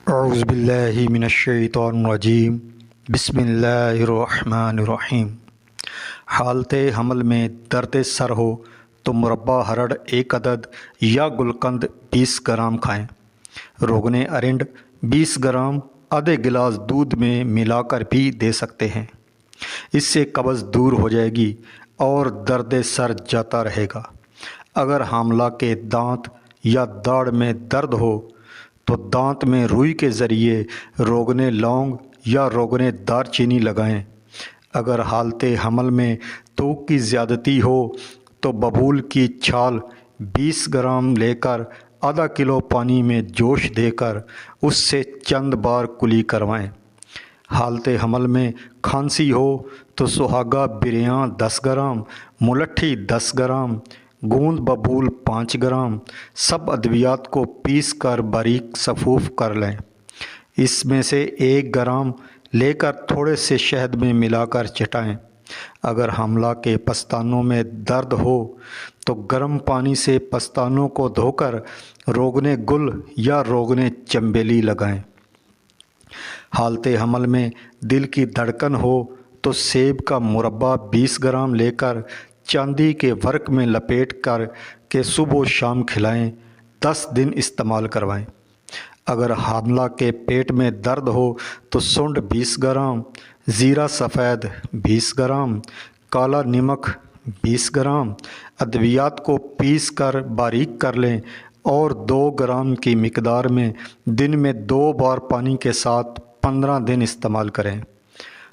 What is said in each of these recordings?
اعوذ باللہ من الشیطان الرجیم بسم اللہ الرحمن الرحیم۔ حالت حمل میں درد سر ہو تو مربع ہرڑ 1 عدد یا گلقند 20 گرام کھائیں۔ روغن ارنڈ 20 گرام آدھے گلاس دودھ میں ملا کر بھی دے سکتے ہیں۔ اس سے قبض دور ہو جائے گی اور درد سر جاتا رہے گا۔ اگر حاملہ کے دانت یا داڑھ میں درد ہو تو دانت میں روئی کے ذریعے روغن لونگ یا روغن دار چینی لگائیں۔ اگر حالت حمل میں توق کی زیادتی ہو تو ببول کی چھال 20 گرام لے کر آدھا کلو پانی میں جوش دے کر اس سے چند بار کلی کروائیں۔ حالت حمل میں کھانسی ہو تو سہاگہ بریاں 10 گرام، ملٹھی 10 گرام، گوند ببول 5 گرام، سب ادویات کو پیس کر باریک صفوف کر لیں۔ اس میں سے 1 گرام لے کر تھوڑے سے شہد میں ملا کر چٹائیں۔ اگر حاملہ کے پستانوں میں درد ہو تو گرم پانی سے پستانوں کو دھو کر روغن گل یا روغن چنبیلی لگائیں۔ حالت حمل میں دل کی دھڑکن ہو تو سیب کا مربع 20 گرام لے کر چاندی کے ورق میں لپیٹ کر کے صبح و شام کھلائیں، 10 دن استعمال کروائیں۔ اگر حاملہ کے پیٹ میں درد ہو تو سونڈ 20 گرام، زیرہ سفید 20 گرام، کالا نمک 20 گرام ادویات کو پیس کر باریک کر لیں اور 2 گرام کی مقدار میں دن میں 2 بار پانی کے ساتھ 15 دن استعمال کریں۔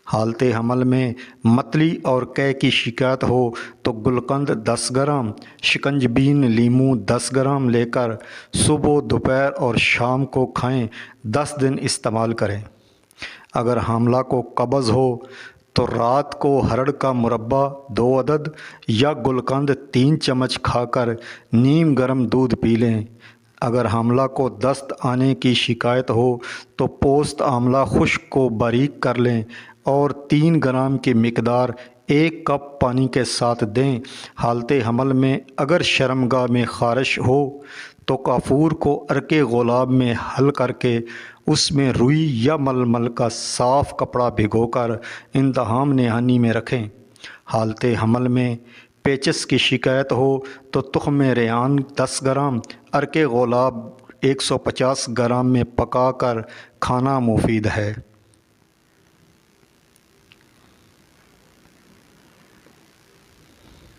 حالت حمل میں متلی اور قے کی شکایت ہو تو گلقند 10 گرام، شکنجبین لیموں 10 گرام لے کر صبح، دوپہر اور شام کو کھائیں، 10 دن استعمال کریں۔ اگر حاملہ کو قبض ہو تو رات کو ہرڑ کا مربع 2 عدد یا گلقند 3 چمچ کھا کر نیم گرم دودھ پی لیں۔ اگر حاملہ کو دست آنے کی شکایت ہو تو پوست آملہ خشک کو باریک کر لیں اور 3 گرام کی مقدار 1 کپ پانی کے ساتھ دیں۔ حالت حمل میں اگر شرمگاہ میں خارش ہو تو کافور کو عرق گلاب میں حل کر کے اس میں روئی یا ململ کا صاف کپڑا بھگو کر اندہام نہانی میں رکھیں۔ حالت حمل میں پیچس کی شکایت ہو تو تخم ریحان 10 گرام، عرق گلاب 150 گرام میں پکا کر کھانا مفید ہے۔